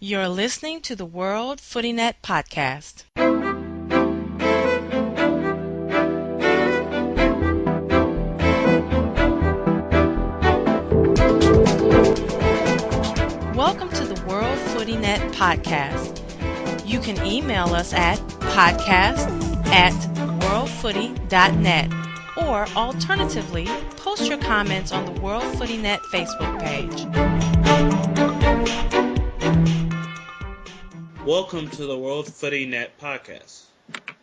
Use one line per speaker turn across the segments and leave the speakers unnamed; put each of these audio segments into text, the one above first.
You're listening to the World Footy Net Podcast. Welcome to the World Footy Net Podcast. You can email us at podcast@worldfooty.net or alternatively, post your comments on the World Footy Net Facebook page.
Welcome to the World Footy Net Podcast.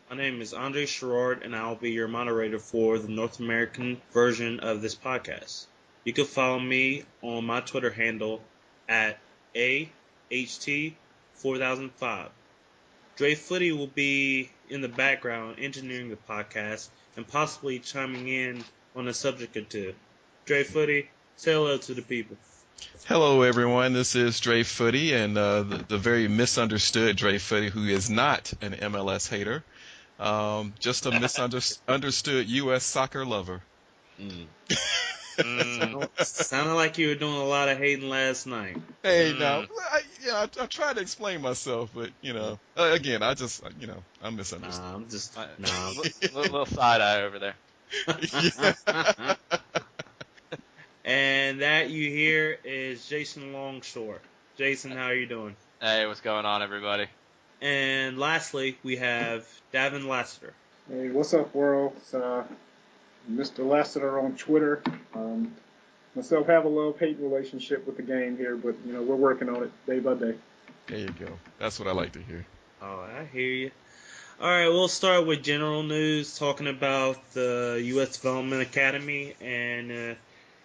My name is Andre Sherard, and I'll be your moderator for the North American version of this podcast. You can follow me on my Twitter handle at AHT4005. Dre Footy will be in the background engineering the podcast and possibly chiming in on a subject or two. Dre Footy, say hello to the people.
Hello, everyone. This is Dre Footy, and the very misunderstood Dre Footy, who is not an MLS hater, just a misunderstood U.S. soccer lover.
Sounded like you were doing a lot of hating last night.
Hey, now, I tried to explain myself, but, again, I'm misunderstood.
A little side eye over there.
Yeah.
And that you hear is Jason Longshore. Jason, how are you doing?
Hey, what's going on, everybody?
And lastly, we have Davin Lassiter.
Hey, what's up, world? It's Mr. Lassiter on Twitter. Myself have a love-hate relationship with the game here, but, we're working on it day by day.
There you go. That's what I like to hear.
Oh, I hear you. All right, we'll start with general news, talking about the US Development Academy and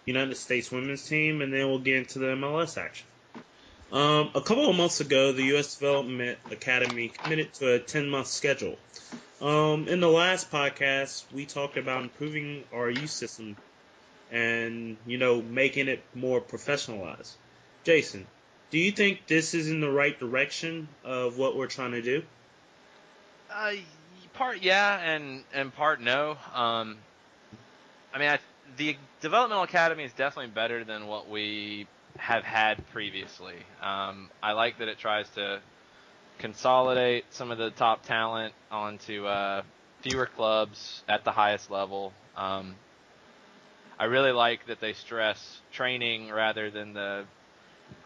United States women's team, and then we'll get into the MLS action. A couple of months ago, the U.S. Development Academy committed to a 10-month schedule. In the last podcast, we talked about improving our youth system and, making it more professionalized. Jason, do you think this is in the right direction of what we're trying to do?
Part yeah, and part no. The developmental academy is definitely better than what we have had previously. I like that it tries to consolidate some of the top talent onto fewer clubs at the highest level. I really like that they stress training rather than the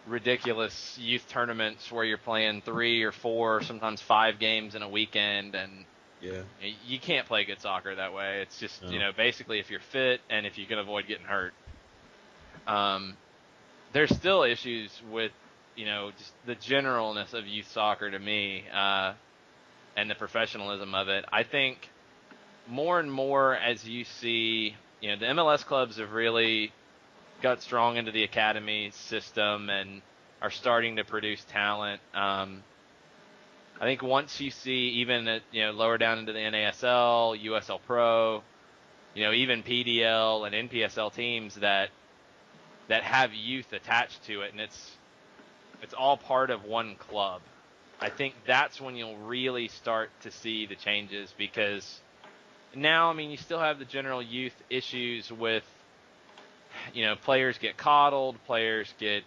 ridiculous youth tournaments where you're playing 3 or 4, sometimes 5 games in a weekend, and
yeah,
you can't play good soccer that way. It's just, basically if you're fit and if you can avoid getting hurt. There's still issues with, just the generalness of youth soccer to me, and the professionalism of it. I think more and more as you see, the MLS clubs have really got strong into the academy system and are starting to produce talent. I think once you see even at, lower down into the NASL, USL Pro, even PDL and NPSL teams that have youth attached to it, and it's all part of one club. I think that's when you'll really start to see the changes, because now, you still have the general youth issues with, players get coddled, players get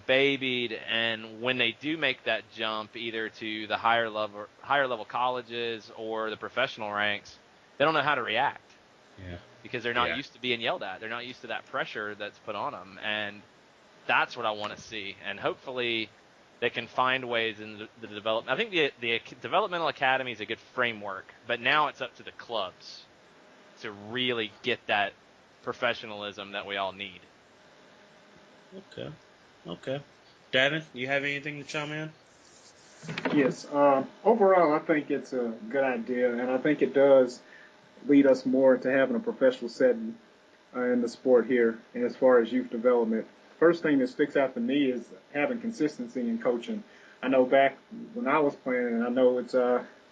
babied, and when they do make that jump either to the higher level colleges or the professional ranks, they don't know how to react.
Yeah.
Because they're not used to being yelled at. They're not used to that pressure that's put on them, and that's what I want to see. And hopefully they can find ways in the development. I think the developmental academy is a good framework, but now it's up to the clubs to really get that professionalism that we all need.
Okay. Davin, you have anything to chime in?
Yes. Overall, I think it's a good idea, and I think it does lead us more to having a professional setting in the sport here. And as far as youth development, first thing that sticks out to me is having consistency in coaching. I know back when I was playing, and I know it's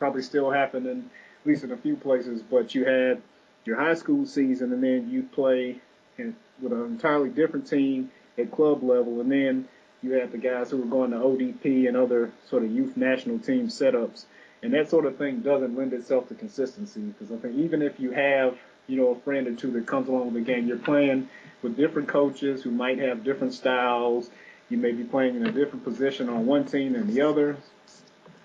probably still happening, at least in a few places, but you had your high school season, and then you play with an entirely different team at club level, and then you had the guys who were going to ODP and other sort of youth national team setups. And that sort of thing doesn't lend itself to consistency, because I think even if you have, a friend or two that comes along with the game, you're playing with different coaches who might have different styles, you may be playing in a different position on one team than the other,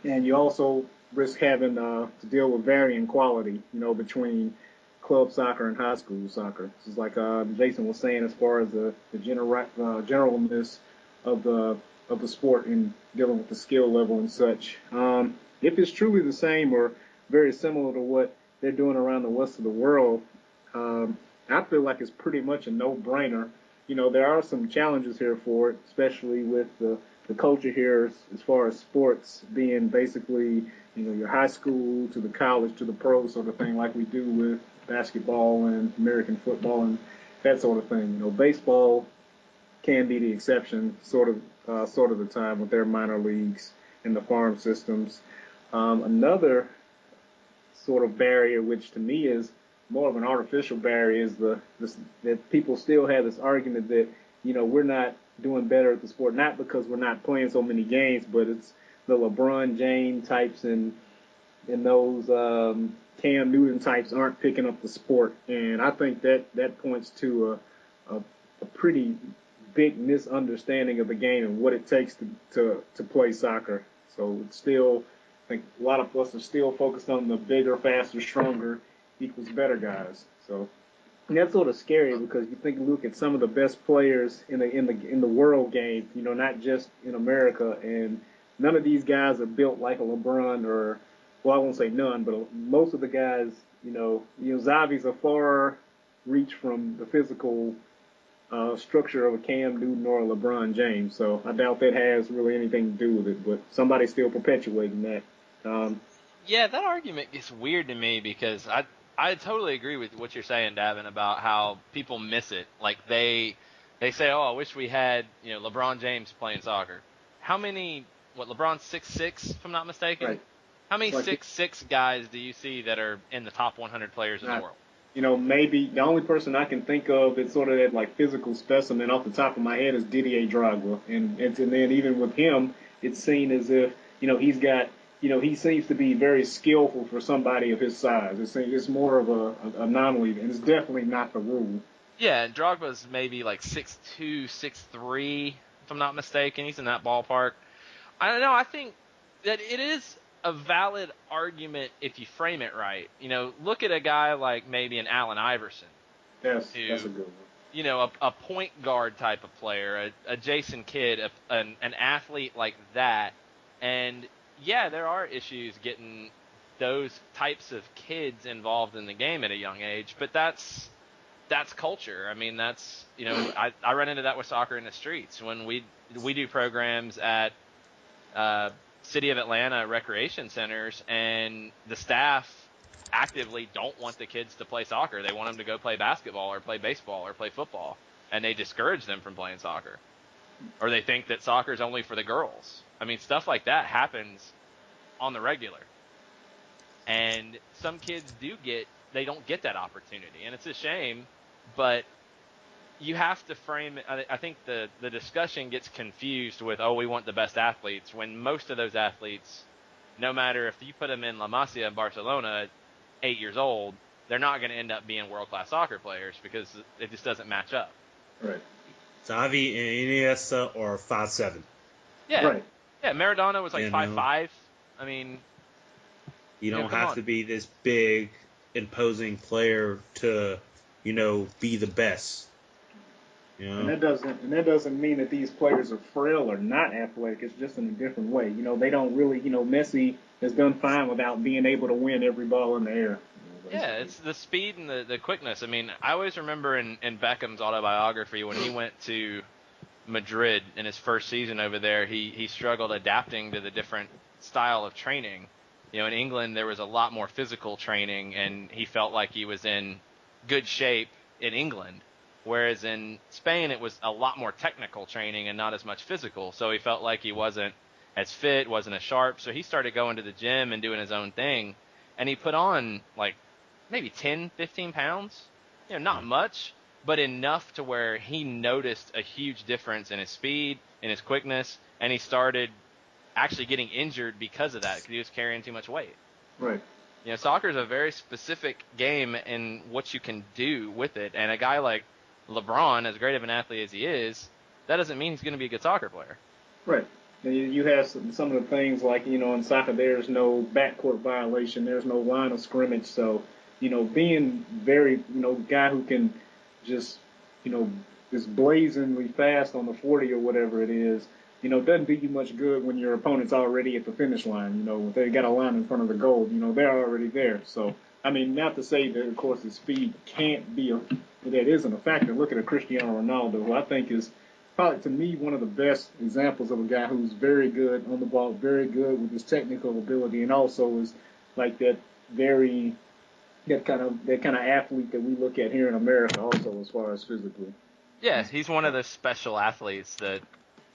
and you also risk having to deal with varying quality, between club soccer and high school soccer. This is like Jason was saying, as far as the generalness of the sport and dealing with the skill level and such. If it's truly the same or very similar to what they're doing around the rest of the world, I feel like it's pretty much a no-brainer. There are some challenges here for it, especially with the culture here as far as sports being basically, your high school to the college to the pro sort of thing, like we do with basketball and American football and that sort of thing. Baseball can be the exception sort of the time with their minor leagues and the farm systems. Another sort of barrier, which to me is more of an artificial barrier, is that people still have this argument that, we're not doing better at the sport, not because we're not playing so many games, but it's the LeBron James types and those Cam Newton types aren't picking up the sport. And I think that points to a pretty big misunderstanding of the game and what it takes to play soccer. So it's still, I think a lot of us are still focused on the bigger, faster, stronger equals better guys. So and that's sort of scary because you look at some of the best players in the world game, not just in America, and none of these guys are built like a LeBron or, well, I won't say none, but most of the guys, Xavi's a far reach from the physical structure of a Cam Newton or a LeBron James. So I doubt that has really anything to do with it, but somebody's still perpetuating that.
Yeah, that argument gets weird to me because I totally agree with what you're saying, Davin, about how people miss it. Like they say, oh, I wish we had, LeBron James playing soccer. How many, LeBron's 6'6", if I'm not mistaken?
Right.
How many 6'6" guys do you see that are in the top 100 players in the world?
Maybe the only person I can think of that's sort of that like physical specimen off the top of my head is Didier Drogba. And then even with him, it's seen as if, he's got, he seems to be very skillful for somebody of his size. It's more of an anomaly, and it's definitely not the rule.
Yeah, and Drogba's maybe like 6'2", 6'3", if I'm not mistaken. He's in that ballpark. I don't know. I think that it is a valid argument if you frame it right. Look at a guy like maybe an Allen Iverson.
That's a good one.
A point guard type of player, a Jason Kidd, an athlete like that. And yeah, there are issues getting those types of kids involved in the game at a young age, but that's culture. I mean, that's, I run into that with soccer in the streets when we do programs at City of Atlanta recreation centers, and the staff actively don't want the kids to play soccer. They want them to go play basketball or play baseball or play football, and they discourage them from playing soccer. Or they think that soccer is only for the girls. I mean, stuff like that happens on the regular. And some kids they don't get that opportunity. And it's a shame, but you have to frame it. I think the discussion gets confused with, we want the best athletes, when most of those athletes, no matter if you put them in La Masia in Barcelona at 8 years old, they're not going to end up being world-class soccer players because it just doesn't match up.
Right.
Xavi and Iniesta are 5'7".
Yeah.
Right.
Yeah, Maradona was like 5'5". I mean,
you don't have to be this big, imposing player to, be the best.
And that doesn't mean that these players are frail or not athletic. It's just in a different way. They don't really, Messi has done fine without being able to win every ball in the air.
Yeah, it's the speed and the quickness. I mean, I always remember in Beckham's autobiography when he went to Madrid in his first season over there, he struggled adapting to the different style of training. In England there was a lot more physical training, and he felt like he was in good shape in England. Whereas in Spain, it was a lot more technical training and not as much physical. So he felt like he wasn't as fit, wasn't as sharp. So he started going to the gym and doing his own thing. And he put on like maybe 10, 15 pounds. Not much, but enough to where he noticed a huge difference in his speed, in his quickness. And he started actually getting injured because of that, because he was carrying too much weight.
Right.
Soccer is a very specific game in what you can do with it. And a guy like LeBron, as great of an athlete as he is, that doesn't mean he's going to be a good soccer player.
Right. And you have some of the things like, in soccer, there's no backcourt violation. There's no line of scrimmage. So, being very, guy who can just, just blazingly fast on the 40 or whatever it is, doesn't do you much good when your opponent's already at the finish line. If they got a line in front of the goal, they're already there. So, not to say that, of course, his speed can't be that isn't a factor. Look at a Cristiano Ronaldo, who I think is probably, to me, one of the best examples of a guy who's very good on the ball, very good with his technical ability, and also is like that kind of athlete that we look at here in America also as far as physically.
Yeah, he's one of those special athletes that,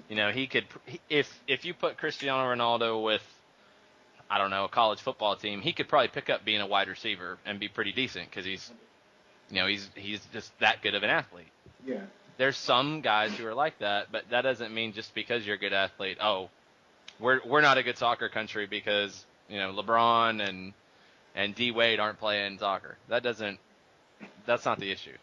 he could, if you put Cristiano Ronaldo with, I don't know, a college football team, he could probably pick up being a wide receiver and be pretty decent because he's just that good of an athlete.
Yeah.
There's some guys who are like that, but that doesn't mean just because you're a good athlete, we're not a good soccer country because, LeBron and D Wade aren't playing soccer. That's not the issue.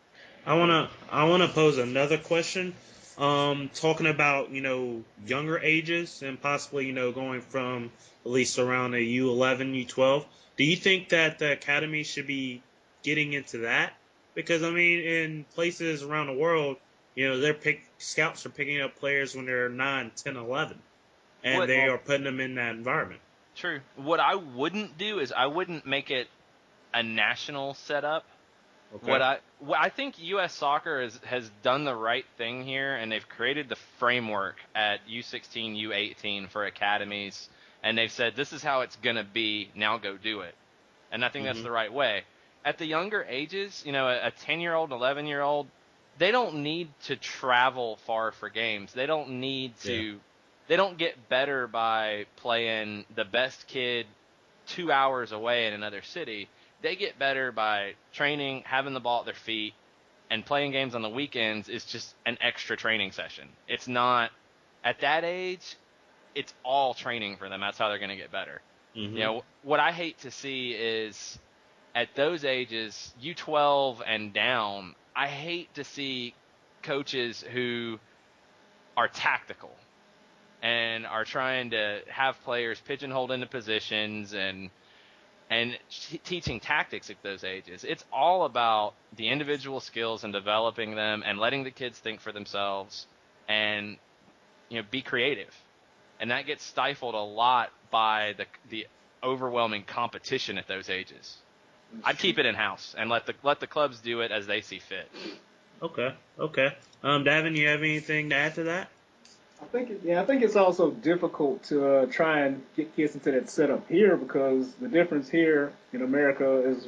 I wanna pose another question. Talking about, younger ages and possibly, going from at least around a U11, U12. Do you think that the academy should be getting into that? Because, in places around the world, scouts are picking up players when they're 9, 10, 11, and they are putting them in that environment.
True. What I wouldn't do is I wouldn't make it a national setup. Okay. I think U.S. Soccer has done the right thing here, and they've created the framework at U16, U18 for academies, and they've said this is how it's going to be, now go do it. And I think that's the right way. At the younger ages, a 10-year-old, 11-year-old, they don't need to travel far for games. They don't need to they don't get better by playing the best kid 2 hours away in another city. They get better by training, having the ball at their feet, and playing games on the weekends is just an extra training session. It's not, at that age, it's all training for them. That's how they're going to get better. What I hate to see is at those ages, U12 and down, I hate to see coaches who are tactical and are trying to have players pigeonholed into positions and teaching tactics at those ages. It's all about the individual skills and developing them and letting the kids think for themselves and, be creative. And that gets stifled a lot by the overwhelming competition at those ages. I'd keep it in-house and let the clubs do it as they see fit.
Okay. Davin, you have anything to add to that?
I think it's also difficult to try and get kids into that setup here because the difference here in America is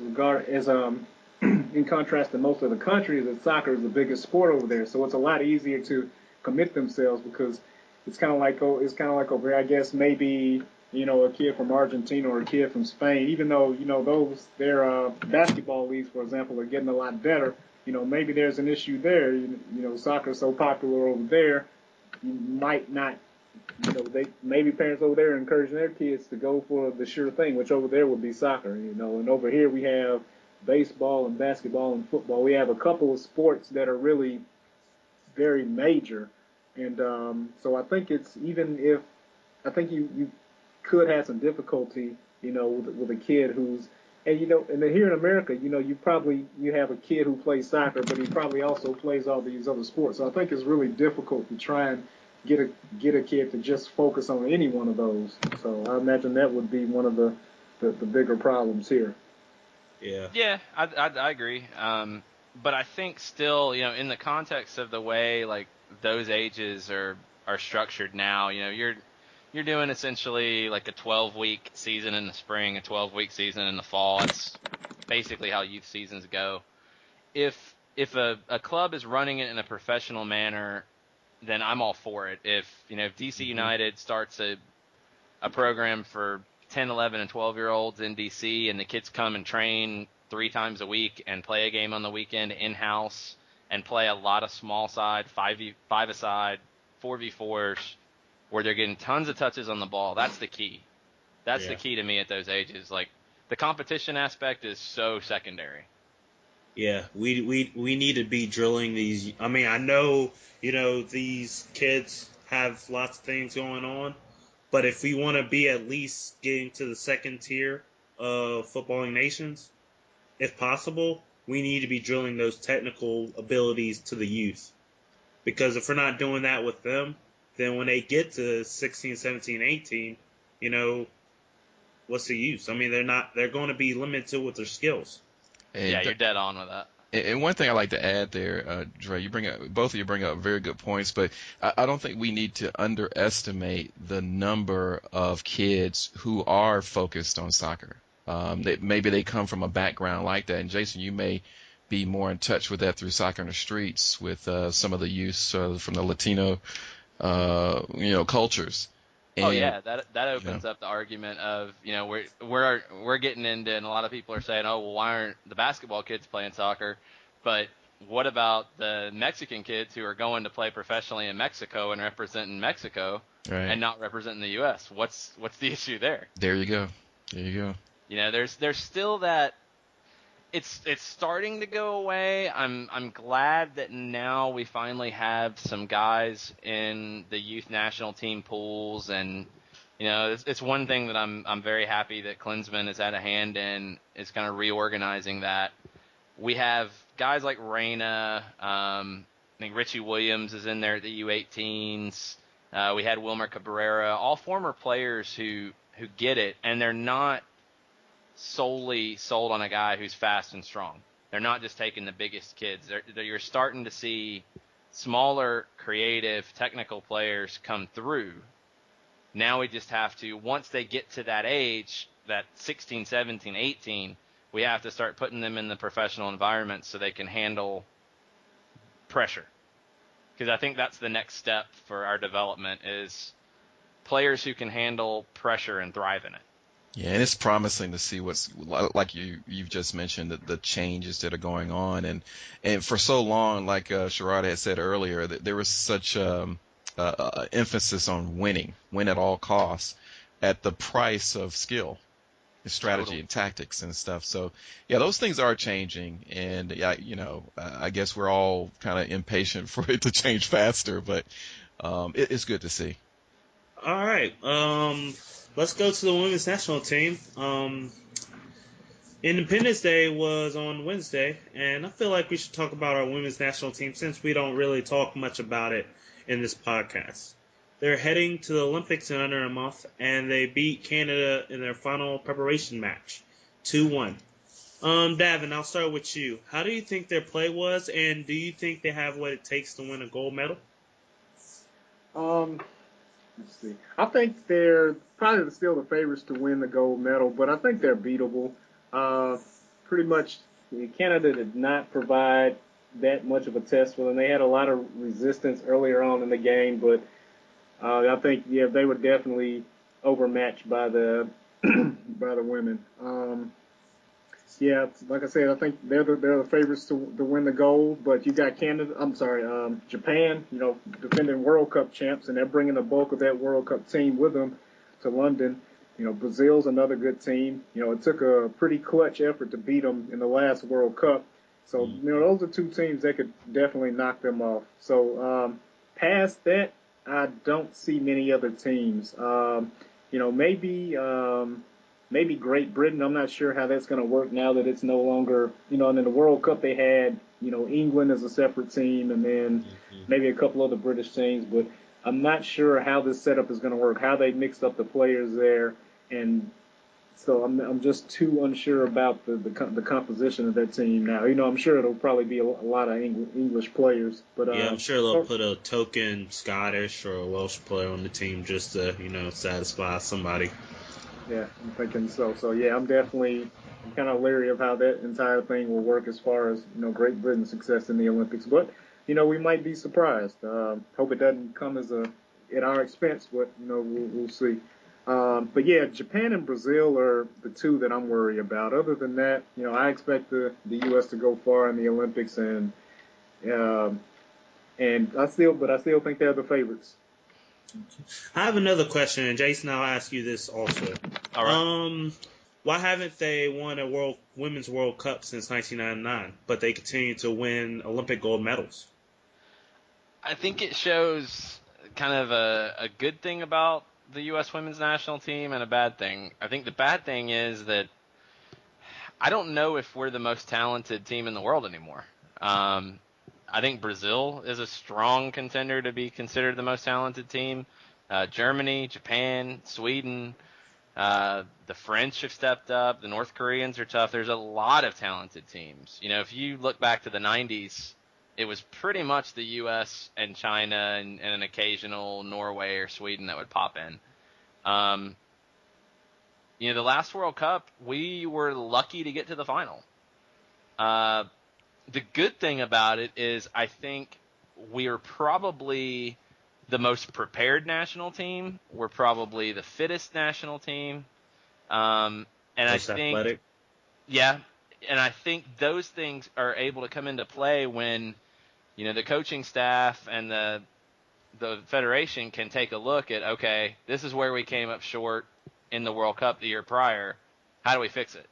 in contrast to most of the countries, that soccer is the biggest sport over there. So it's a lot easier to commit themselves because it's kind of like over here. I guess maybe a kid from Argentina or a kid from Spain, even though their basketball leagues, for example, are getting a lot better. Maybe there's an issue there. Soccer's so popular over there. You might not, maybe parents over there are encouraging their kids to go for the sure thing, which over there would be soccer, and over here we have baseball and basketball and football. We have a couple of sports that are really very major, and so I think you could have some difficulty, with a kid who's, and then here in America, you have a kid who plays soccer, but he probably also plays all these other sports. So I think it's really difficult to try and get a kid to just focus on any one of those. So I imagine that would be one of the bigger problems here.
Yeah.
Yeah, I agree. But I think still, in the context of the way like those ages are structured now, you're doing essentially like a 12-week season in the spring, a 12-week season in the fall. That's basically how youth seasons go. If a club is running it in a professional manner, then I'm all for it. If DC United starts a program for 10, 11, and 12-year-olds in DC and the kids come and train 3 times a week and play a game on the weekend in-house and play a lot of small side, 5-a-side, 4v4s, where they're getting tons of touches on the ball. That's the key. That's the key to me at those ages. Like, the competition aspect is so secondary.
Yeah, we need to be drilling these. I mean, I know, these kids have lots of things going on, but if we want to be at least getting to the second tier of footballing nations, if possible, we need to be drilling those technical abilities to the youth. Because if we're not doing that with them, then when they get to 16, 17, 18, what's the use? I mean, they're going to be limited with their skills.
Yeah,
And
you're dead on with that.
And one thing I like to add there, Dre, both of you bring up very good points, but I don't think we need to underestimate the number of kids who are focused on soccer. Maybe they come from a background like that. And Jason, you may be more in touch with that through Soccer in the Streets with some of the youth from the Latino, cultures.
Oh
And,
yeah, that opens up the argument of, we're getting into, and a lot of people are saying, oh well, why aren't the basketball kids playing soccer? But what about the Mexican kids who are going to play professionally in Mexico and representing Mexico
right.
and not representing the U.S.? What's the issue there?
There you go. There you go.
There's still that. It's starting to go away. I'm glad that now we finally have some guys in the youth national team pools, and it's one thing that I'm very happy that Klinsmann has had a hand in, is kind of reorganizing that. We have guys like Reyna. I think Richie Williams is in there at the U18s. We had Wilmer Cabrera, all former players who get it, and they're not solely sold on a guy who's fast and strong. They're not just taking the biggest kids. You're starting to see smaller, creative, technical players come through. Now we just have to, once they get to that age, that 16, 17, 18, we have to start putting them in the professional environment so they can handle pressure. Because I think that's the next step for our development, is players who can handle pressure and thrive in it.
Yeah, and it's promising to see what's, like you've just mentioned, the changes that are going on, and for so long, like Sherard had said earlier, that there was such emphasis on win at all costs, at the price of skill, and strategy, and tactics and stuff. So yeah, those things are changing, and yeah, I guess we're all kind of impatient for it to change faster, but it's good to see.
All right. Let's go to the women's national team. Independence Day was on Wednesday, and I feel like we should talk about our women's national team since we don't really talk much about it in this podcast. They're heading to the Olympics in under a month, and they beat Canada in their final preparation match, 2-1. Davin, I'll start with you. How do you think their play was, and do you think they have what it takes to win a gold medal?
Let's see. I think they're probably still the favorites to win the gold medal, but I think they're beatable. Pretty much, Canada did not provide that much of a test for them. They had a lot of resistance earlier on in the game, but I think they were definitely overmatched by the by the women. Yeah, like I said, I think they're the favorites to win the gold. But you got Japan, defending World Cup champs, and they're bringing the bulk of that World Cup team with them to London. Brazil's another good team. It took a pretty clutch effort to beat them in the last World Cup. So, those are two teams that could definitely knock them off. So, past that, I don't see many other teams. Maybe Great Britain. I'm not sure how that's going to work now that it's no longer, and in the World Cup they had, England as a separate team, and then maybe a couple other British teams. But I'm not sure how this setup is going to work, how they mixed up the players there. And so I'm just too unsure about the composition of that team now. I'm sure it'll probably be a lot of English players. But
yeah, I'm sure they'll put a token Scottish or a Welsh player on the team just to, satisfy somebody.
Yeah, I'm thinking so. So, yeah, I'm kind of leery of how that entire thing will work as far as, Great Britain's success in the Olympics. But, we might be surprised. Hope it doesn't come at our expense, but, we'll see. But, yeah, Japan and Brazil are the two that I'm worried about. Other than that, I expect the U.S. to go far in the Olympics, and I still think they're the favorites.
I have another question, and Jason, I'll ask you this also.
All right.
why haven't they won a women's World Cup since 1999? But they continue to win Olympic gold medals.
I think it shows kind of a good thing about the U.S. women's national team and a bad thing. I think the bad thing is that I don't know if we're the most talented team in the world anymore. I think Brazil is a strong contender to be considered the most talented team. Germany, Japan, Sweden, the French have stepped up. The North Koreans are tough. There's a lot of talented teams. You know, if you look back to the 90s, it was pretty much the U.S. and China and an occasional Norway or Sweden that would pop in. You know, the last World Cup, we were lucky to get to the final. The good thing about it is I think we are probably the most prepared national team. We're probably the fittest national team. And
Most
I think,
athletic.
yeah, and I think those things are able to come into play when, you know, the coaching staff and the federation can take a look at, okay, this is where we came up short in the World Cup the year prior. How do we fix it?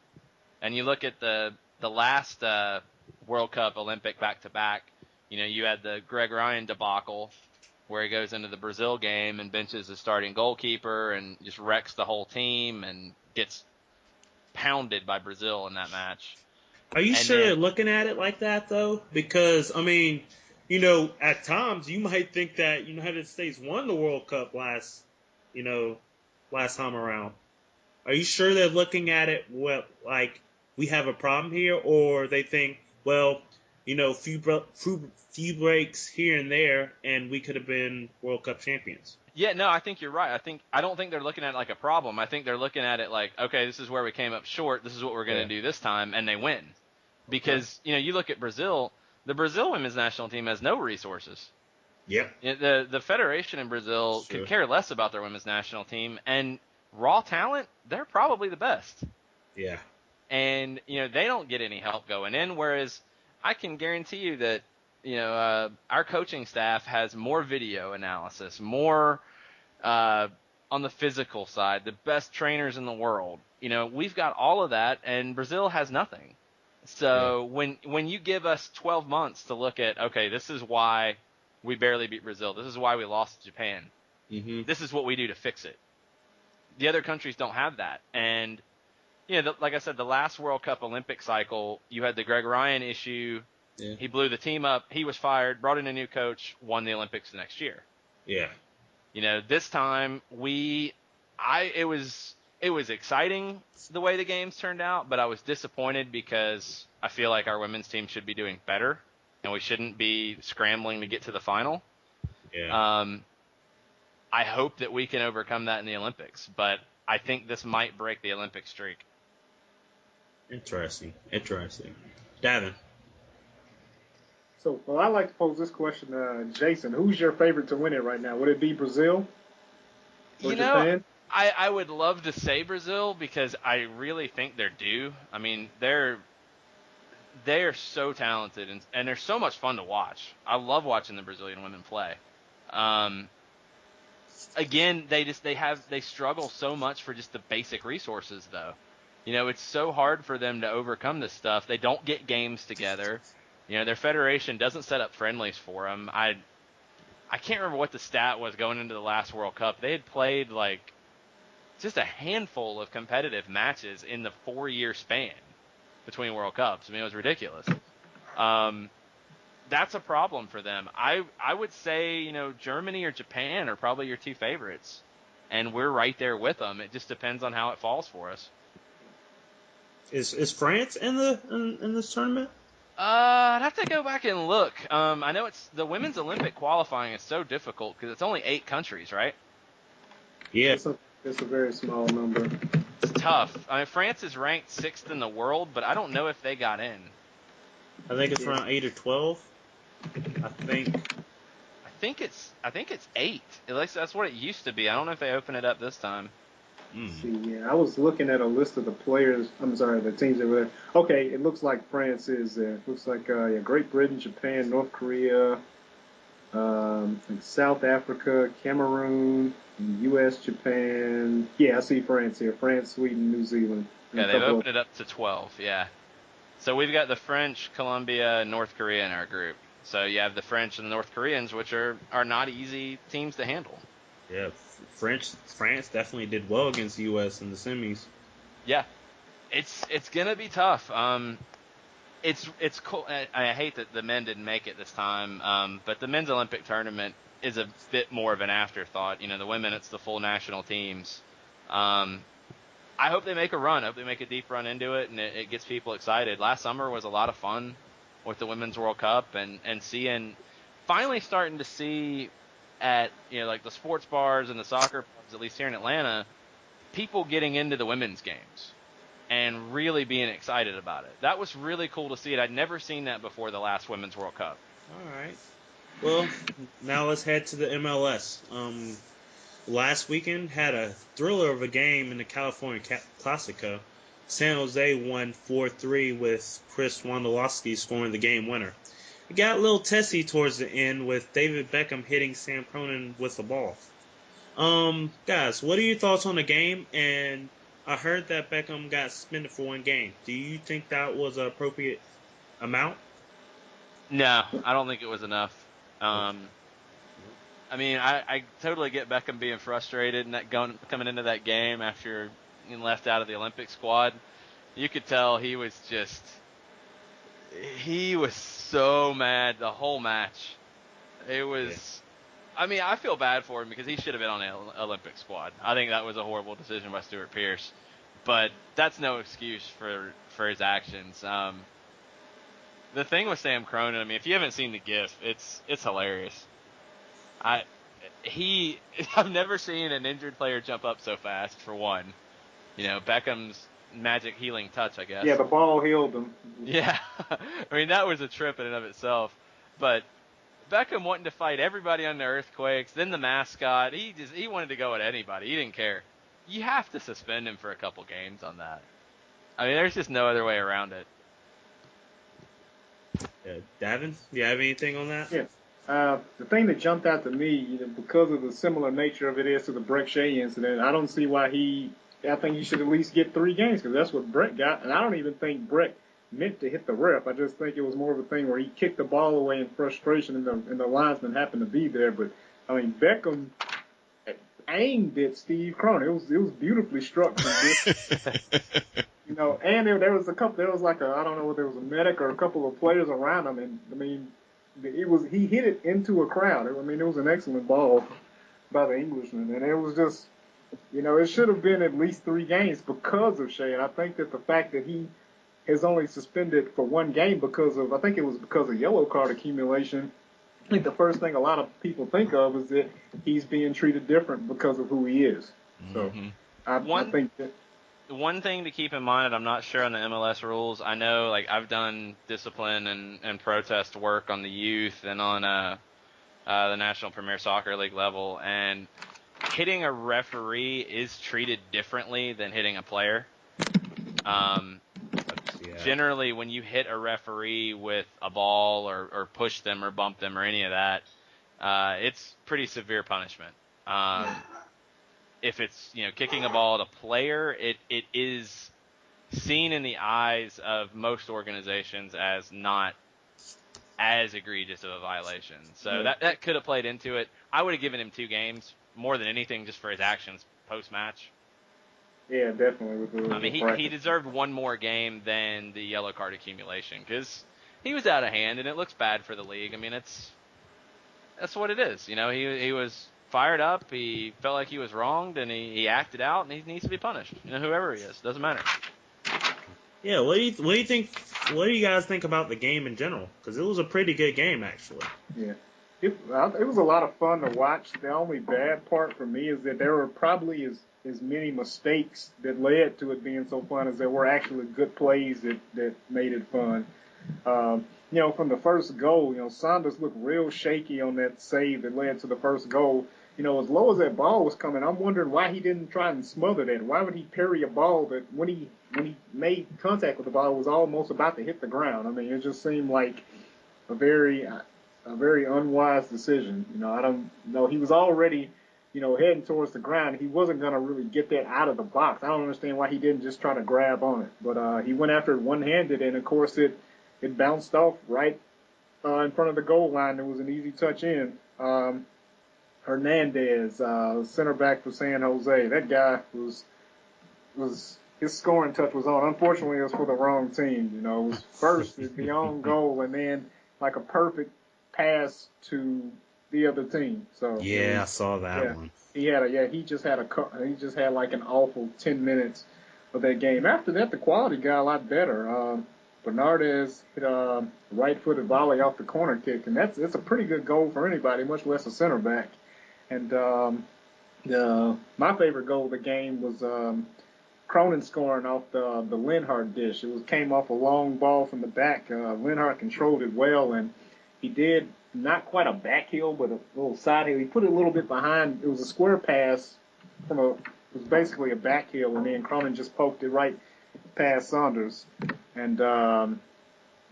And you look at the last World Cup Olympic back-to-back, you know, you had the Greg Ryan debacle where he goes into the Brazil game and benches the starting goalkeeper and just wrecks the whole team and gets pounded by Brazil in that match.
Are you sure they're looking at it like that, though? Because, I mean, you know, at times you might think that United States won the World Cup last time around. Are you sure they're looking at it like we have a problem here, or they think, well, you know, few breaks here and there, and we could have been World Cup champions?
Yeah, no, I think you're right. I don't think they're looking at it like a problem. I think they're looking at it like, okay, this is where we came up short. This is what we're going to do this time, and they win. Because, you know, you look at Brazil, the Brazil women's national team has no resources.
Yeah.
The federation in Brazil could care less about their women's national team, and raw talent, they're probably the best.
Yeah.
And, you know, they don't get any help going in, whereas I can guarantee you that, you know, our coaching staff has more video analysis, more on the physical side, the best trainers in the world. You know, we've got all of that, and Brazil has nothing. So when you give us 12 months to look at, okay, this is why we barely beat Brazil, this is why we lost to Japan, this is what we do to fix it. The other countries don't have that. And, you know, like I said, the last World Cup Olympic cycle, you had the Greg Ryan issue. Yeah. He blew the team up. He was fired, brought in a new coach, won the Olympics the next year.
Yeah.
You know, this time it was exciting the way the games turned out, but I was disappointed because I feel like our women's team should be doing better, and we shouldn't be scrambling to get to the final.
Yeah.
I hope that we can overcome that in the Olympics, but I think this might break the Olympic streak.
Interesting. Davin.
So, well, I'd like to pose this question, Jason. Who's your favorite to win it right now? Would it be Brazil or Japan?
I would love to say Brazil because I really think they're due. I mean, they're so talented and they're so much fun to watch. I love watching the Brazilian women play. Again, they struggle so much for just the basic resources, though. You know, it's so hard for them to overcome this stuff. They don't get games together. You know, their federation doesn't set up friendlies for them. I can't remember what the stat was going into the last World Cup. They had played like just a handful of competitive matches in the 4-year span between World Cups. I mean, it was ridiculous. That's a problem for them. I would say, you know, Germany or Japan are probably your two favorites, and we're right there with them. It just depends on how it falls for us.
Is France in this tournament?
I'd have to go back and look. I know it's the women's Olympic qualifying is so difficult because it's only 8 countries, right?
Yeah.
It's a very small number.
It's tough. I mean, France is ranked 6th in the world, but I don't know if they got in.
I think it's around 8 or 12. I think
it's 8. At least that's what it used to be. I don't know if they open it up this time.
See, yeah, I was looking at a list of the players. I'm sorry, the teams that were there. Okay, it looks like France is there. It looks like Great Britain, Japan, North Korea, South Africa, Cameroon, U.S., Japan. Yeah, I see France here. France, Sweden, New Zealand.
Yeah, they've opened it up to 12. Yeah. So we've got the French, Colombia, and North Korea in our group. So you have the French and the North Koreans, which are not easy teams to handle.
Yeah, France definitely did well against the U.S. in the semis.
Yeah, it's gonna be tough. It's cool. I hate that the men didn't make it this time. But the men's Olympic tournament is a bit more of an afterthought. The women, it's the full national teams. I hope they make a run. I hope they make a deep run into it, and it gets people excited. Last summer was a lot of fun with the Women's World Cup and finally starting to see at, like the sports bars and the soccer pubs, at least here in Atlanta, people getting into the women's games and really being excited about it. That was really cool to see it. I'd never seen that before the last Women's World Cup.
All right. Well, now let's head to the MLS. Last weekend had a thriller of a game in the California Classico. San Jose won 4-3 with Chris Wondolowski scoring the game winner. It got a little testy towards the end with David Beckham hitting Sam Cronin with the ball. Guys, what are your thoughts on the game? And I heard that Beckham got suspended for one game. Do you think that was an appropriate amount?
No, I don't think it was enough. I mean, I totally get Beckham being frustrated and coming into that game after being left out of the Olympic squad. You could tell he was so mad the whole match. It was, yeah. I mean, I feel bad for him because he should have been on the Olympic squad. I think that was a horrible decision by Stuart Pearce, but that's no excuse for his actions. The thing with Sam Cronin, I mean, if you haven't seen the GIF, it's hilarious. I've never seen an injured player jump up so fast, for one. Beckham's magic healing touch, I guess.
Yeah, the ball healed him.
Yeah. I mean, that was a trip in and of itself. But Beckham wanting to fight everybody on the earthquakes, then the mascot, he wanted to go at anybody. He didn't care. You have to suspend him for a couple games on that. I mean, there's just no other way around it.
Davin, do you have anything on that?
Yeah. The thing that jumped out to me, because of the similar nature of it is to the Brek Shea incident, I don't see why I think he should at least get 3 games because that's what Brek got. And I don't even think Brek meant to hit the ref. I just think it was more of a thing where he kicked the ball away in frustration and the linesman happened to be there. But, I mean, Beckham aimed at Steve Cronin. It was beautifully struck. And there was I don't know whether there was a medic or a couple of players around him. And, I mean, he hit it into a crowd. I mean, it was an excellent ball by the Englishman. And it was just, it should have been at least 3 games because of Shea. And I think that the fact that he is only suspended for 1 game because of yellow card accumulation, I think the first thing a lot of people think of is that he's being treated different because of who he is. So I think that.
One thing to keep in mind, and I'm not sure on the MLS rules, I know, like, I've done discipline and protest work on the youth and on the National Premier Soccer League level, and hitting a referee is treated differently than hitting a player. Generally, when you hit a referee with a ball or push them or bump them or any of that, it's pretty severe punishment. If it's, kicking a ball at a player, it is seen in the eyes of most organizations as not as egregious of a violation. So that could have played into it. I would have given him 2 games, more than anything, just for his actions post-match.
Yeah, definitely.
I mean, he deserved 1 more game than the yellow card accumulation because he was out of hand, and it looks bad for the league. I mean, that's what it is. He was fired up, he felt like he was wronged, and he acted out, and he needs to be punished. Whoever he is, doesn't matter.
Yeah, what do you think? What do you guys think about the game in general? Because it was a pretty good game, actually.
Yeah, it was a lot of fun to watch. The only bad part for me is that there were probably as many mistakes that led to it being so fun as there were actually good plays that made it fun. From the first goal, Saunders looked real shaky on that save that led to the first goal. As low as that ball was coming, I'm wondering why he didn't try and smother that. Why would he parry a ball that when he made contact with the ball was almost about to hit the ground? I mean, it just seemed like a very unwise decision. I don't know. He was already heading towards the ground. He wasn't going to really get that out of the box. I don't understand why he didn't just try to grab on it. But he went after it one-handed, and, of course, it bounced off right in front of the goal line. It was an easy touch in. Hernandez, center back for San Jose. That guy was his scoring touch was on. Unfortunately, it was for the wrong team. It was first the own goal, and then like a perfect pass to the other team. So
I saw that one.
He just had like an awful 10 minutes of that game. After that, the quality got a lot better. Bernardez hit a right-footed volley off the corner kick, and it's a pretty good goal for anybody, much less a center back. And my favorite goal of the game was Cronin scoring off the Lenhart dish. It came off a long ball from the back. Lenhart controlled it well, and he did not quite a back heel, but a little side heel. He put it a little bit behind. It was a square pass it was basically a back heel, and then Cronin just poked it right past Saunders. And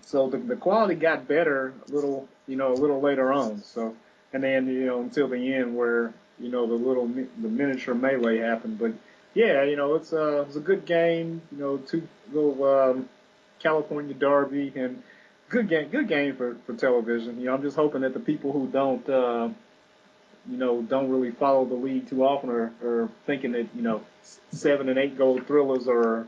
so the quality got better a little later on. So, and then until the end where the miniature melee happened. But yeah, it was a good game. Two little California derby, and good game for television. I'm just hoping that the people who don't really follow the league too often are thinking that 7 and 8 goal thrillers are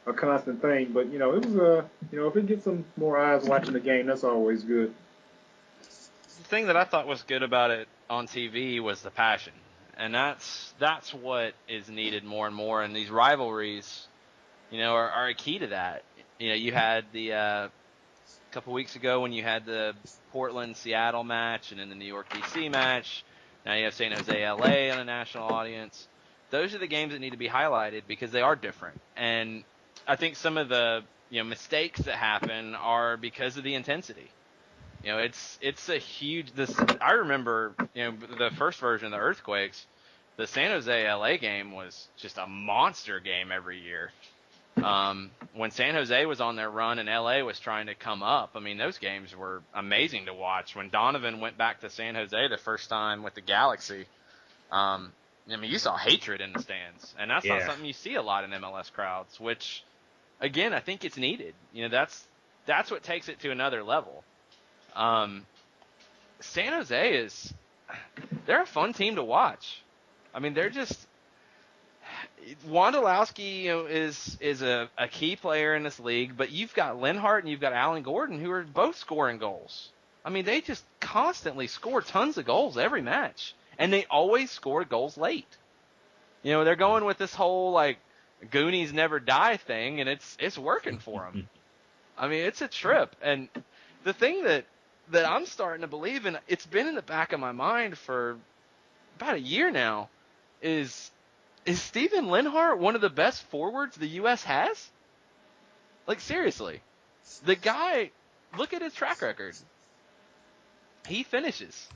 a constant thing. But it was if it gets some more eyes watching the game, that's always good.
The thing that I thought was good about it on TV was the passion. And that's what is needed more and more. And these rivalries, are a key to that. You had the couple weeks ago when you had the Portland-Seattle match and then the New York-DC match. Now you have San Jose, LA on a national audience. Those are the games that need to be highlighted because they are different. And I think some of the mistakes that happen are because of the intensity. It's a huge. I remember the first version of the Earthquakes. The San Jose LA game was just a monster game every year. When San Jose was on their run and LA was trying to come up, those games were amazing to watch. When Donovan went back to San Jose the first time with the Galaxy, you saw hatred in the stands, and that's not something you see a lot in MLS crowds. Which, again, I think it's needed. That's what takes it to another level. San Jose they're a fun team to watch. They're just Wondolowski is a key player in this league, but you've got Lenhart and you've got Alan Gordon who are both scoring goals. They just constantly score tons of goals every match, and they always score goals late. They're going with this whole Goonies never die thing, and it's working for them. It's a trip, and the thing that I'm starting to believe, and it's been in the back of my mind for about a year now, is Steven Lenhart one of the best forwards the U.S. has? Seriously. The guy, look at his track record. He finishes.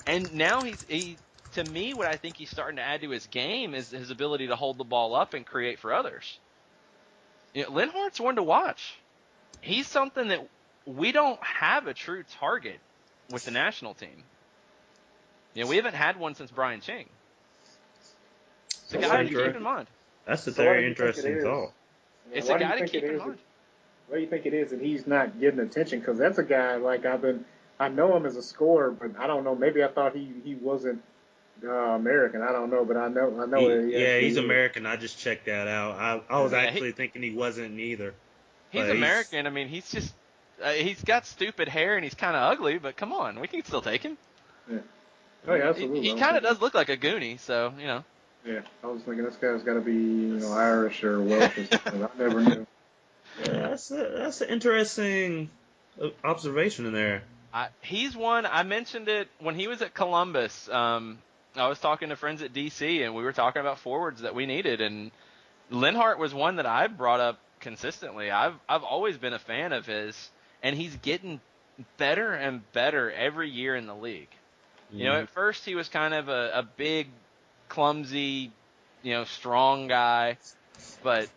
And now to me, what I think he's starting to add to his game is his ability to hold the ball up and create for others. Lenhart's one to watch. He's something that we don't have a true target with the national team. We haven't had one since Brian Ching. It's a guy to keep in mind.
That's a very interesting thought.
It's a guy to keep in mind.
Why do you think it is that he's not getting attention? Because that's a guy I know him as a scorer, but I don't know. Maybe I thought he wasn't American. I don't know, but I know.
He's American. I just checked that out. I was actually thinking he wasn't either.
He's American. He's just he's got stupid hair and he's kind of ugly, but come on, we can still take him.
Yeah. Oh yeah, absolutely.
He kind of does look like a Goonie, so
Yeah, I was thinking this guy's got to be Irish or Welsh or something. I never knew.
Yeah, that's an interesting observation in there.
He's one. I mentioned it when he was at Columbus. I was talking to friends at DC, and we were talking about forwards that we needed, and Lenhart was one that I brought up consistently. I've always been a fan of his, and he's getting better and better every year in the league. At first he was kind of a big, clumsy, strong guy, but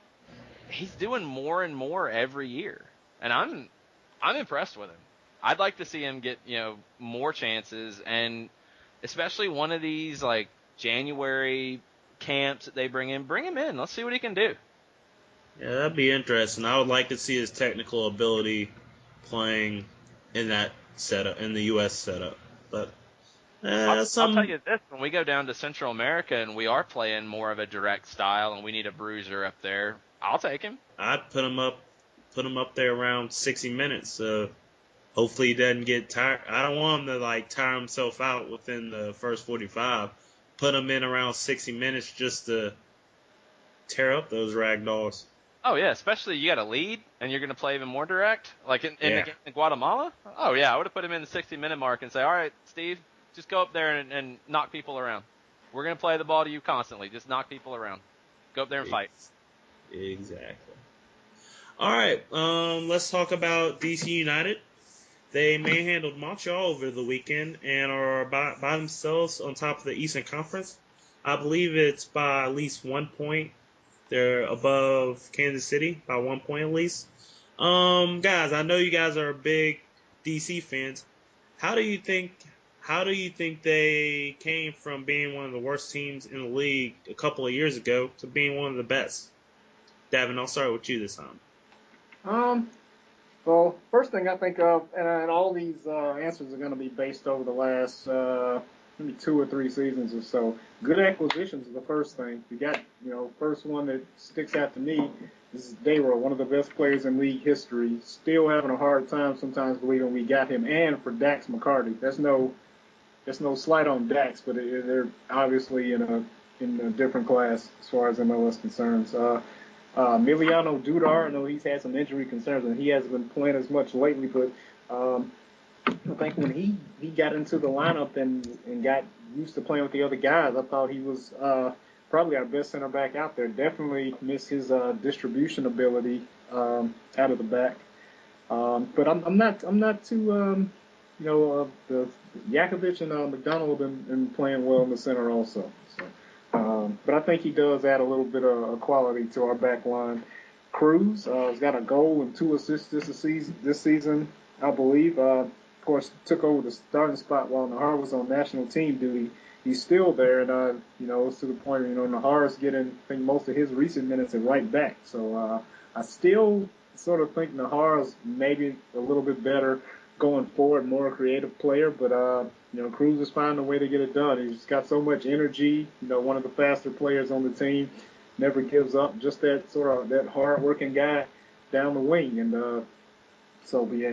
he's doing more and more every year, and I'm impressed with him. I'd like to see him get more chances, and especially one of these January camps that they bring him in. Let's see what he can do.
Yeah, that'd be interesting. I would like to see his technical ability playing in that setup, in the U.S. setup. But
I'll tell you this: when we go down to Central America and we are playing more of a direct style, and we need a bruiser up there, I'll take him.
I'd put him up there around 60 minutes. So hopefully he doesn't get tired. I don't want him to like tire himself out within the first 45. Put him in around 60 minutes just to tear up those ragdolls.
Oh yeah, especially you got a lead and you're going to play even more direct, like in the game in Guatemala. Oh yeah, I would have put him in the 60-minute mark and say, all right, Steve, just go up there and knock people around. We're going to play the ball to you constantly. Just knock people around. Go up there and fight.
Exactly. All right, let's talk about DC United. They manhandled Montreal over the weekend and are by themselves on top of the Eastern Conference. I believe it's by at least 1 point. They're above Kansas City by 1 point at least. Guys, I know you guys are big DC fans. How do you think they came from being one of the worst teams in the league a couple of years ago to being one of the best? Davin, I'll start with you this time.
Well, first thing I think of, and all these answers are going to be based over the last maybe 2 or 3 seasons or so. Good acquisitions is the first thing. You got, first one that sticks out to me is Dayro, one of the best players in league history. Still having a hard time sometimes believing we got him. And for Dax McCarty, there's no slight on Dax, but they're obviously in a different class as far as MLS concerns. Emiliano Dudar, I know he's had some injury concerns and he hasn't been playing as much lately, but I think when he got into the lineup and got used to playing with the other guys, I thought he was probably our best center back out there. Definitely missed his distribution ability out of the back. But I'm not too the Yakovich and McDonald have been playing well in the center also. So. But I think he does add a little bit of quality to our back line. Cruz has got a goal and 2 assists this season, I believe. Of course, took over the starting spot while Nahar was on national team duty. He's still there, and it's to the point where Nahar's getting, I think, most of his recent minutes at right back. So I still sort of think Nahar's maybe a little bit better going forward, more creative player, but Cruz is finding a way to get it done. He's got so much energy, one of the faster players on the team, never gives up, just that sort of that hard-working guy down the wing. And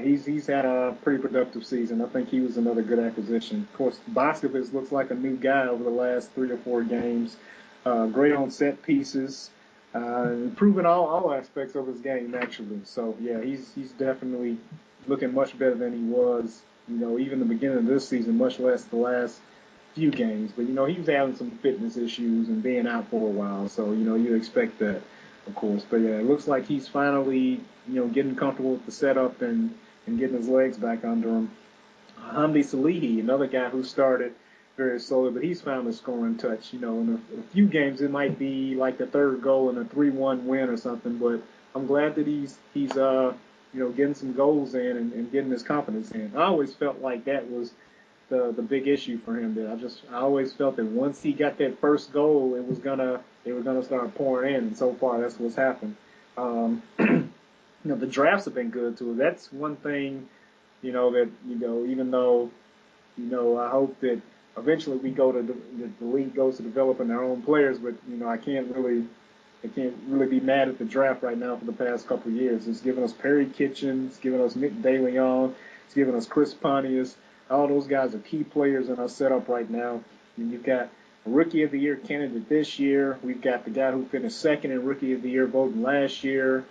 he's had a pretty productive season. I think he was another good acquisition. Of course, Boscovich looks like a new guy over the last 3 or 4 games. Great on set pieces, improving all aspects of his game, actually. So, yeah, he's definitely looking much better than he was, even the beginning of this season, much less the last few games. But, he was having some fitness issues and being out for a while. So, you expect that, of course. But, yeah, it looks like he's finally, getting comfortable with the setup and getting his legs back under him. Hamdi Salihi, another guy who started very slowly, but he's found the scoring touch. In a few games it might be like the third goal in a 3-1 win or something, but I'm glad that he's getting some goals in and getting his confidence in. I always felt like that was the big issue for him. That I always felt that once he got that first goal, they were gonna start pouring in, and so far that's what's happened. The drafts have been good too. That's one thing, that even though, I hope that eventually the league goes to developing their own players, but I can't really be mad at the draft right now for the past couple of years. It's given us Perry Kitchen, it's given us Nick DeLeon, it's given us Chris Pontius. All those guys are key players in our setup right now. And you've got a Rookie of the Year candidate this year. We've got the guy who finished second in Rookie of the Year voting last year.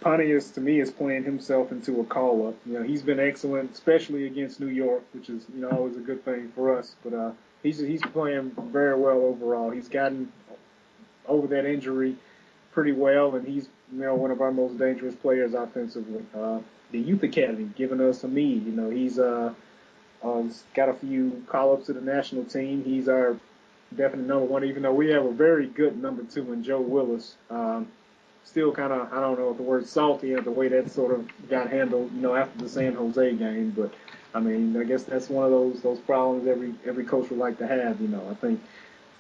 Pontius, to me, is playing himself into a call-up. He's been excellent, especially against New York, which is, always a good thing for us. But he's playing very well overall. He's gotten over that injury pretty well, and he's one of our most dangerous players offensively. The Youth Academy giving us a need. He's got a few call-ups to the national team. He's our definite number one, even though we have a very good number 2 in Joe Willis. Still kind of, I don't know if the word's salty at the way that sort of got handled, after the San Jose game, but I mean, I guess that's one of those problems every coach would like to have. I think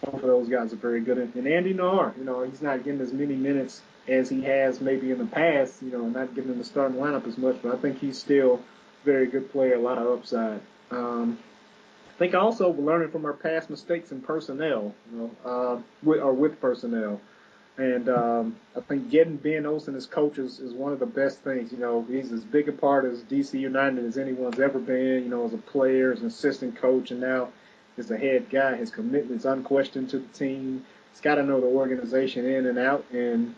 both of those guys are very good. And Andy Nahr, he's not getting as many minutes as he has maybe in the past. Not getting in the starting lineup as much, but I think he's still a very good player, a lot of upside. I think also we're learning from our past mistakes in personnel, with personnel. And I think getting Ben Olsen as coach is one of the best things. He's as big a part of DC United as anyone's ever been, as a player, as an assistant coach, and now as a head guy. His commitment's unquestioned to the team. He's got to know the organization in and out. And,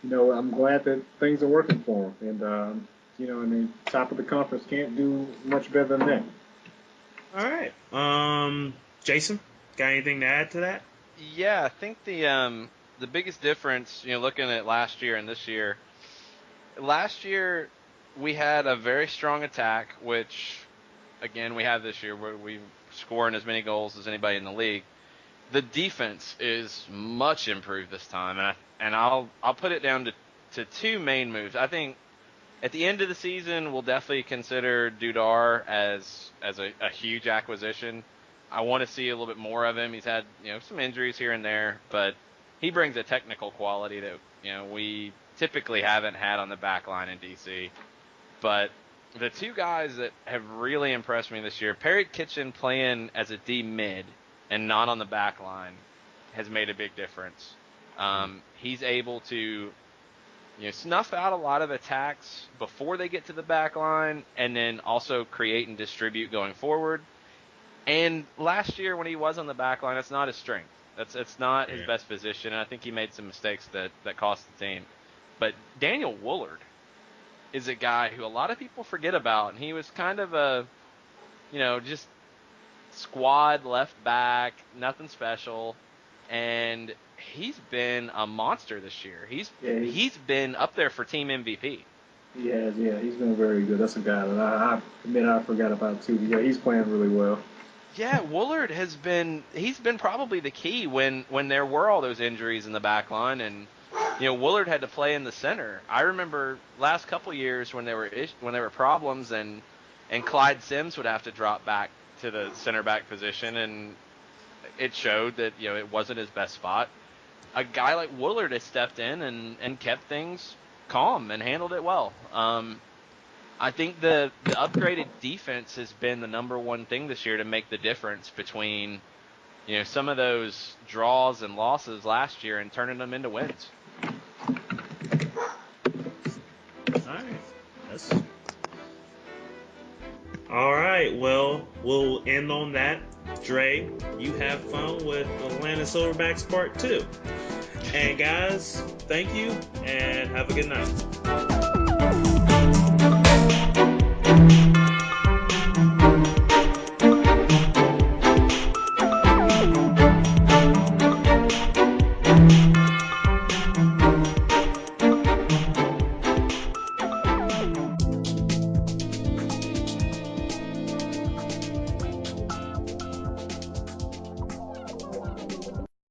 I'm glad that things are working for him. And, top of the conference can't do much better than that.
All right. Jason, got anything to add to that?
Yeah, I think the biggest difference, looking at last year and this year, last year we had a very strong attack, which, again, we have this year where we're scoring as many goals as anybody in the league. The defense is much improved this time, and I'll put it down to two main moves. I think at the end of the season, we'll definitely consider Dudar as a huge acquisition. I want to see a little bit more of him. He's had some injuries here and there, but he brings a technical quality that we typically haven't had on the back line in DC. But the two guys that have really impressed me this year, Perry Kitchen playing as a D mid and not on the back line, has made a big difference. He's able to snuff out a lot of attacks before they get to the back line, and then also create and distribute going forward. And last year when he was on the back line, it's not his strength. It's not his best position, and I think he made some mistakes that cost the team. But Daniel Woolard is a guy who a lot of people forget about, and he was kind of a, just squad left back, nothing special, and he's been a monster this year. He's been up there for team MVP.
He has, he's been very good. That's a guy that I admit I forgot about too. Yeah, he's playing really well.
Yeah, Woolard he's been probably the key when there were all those injuries in the back line, and Woolard had to play in the center. I remember last couple years when there were problems, and Clyde Sims would have to drop back to the center back position, and it showed that it wasn't his best spot. A guy like Woolard has stepped in and kept things calm and handled it well. I think the upgraded defense has been the number one thing this year to make the difference between some of those draws and losses last year and turning them into wins.
All right. Well, we'll end on that. Dre, you have fun with Atlanta Silverbacks Part 2. And guys, thank you and have a good night.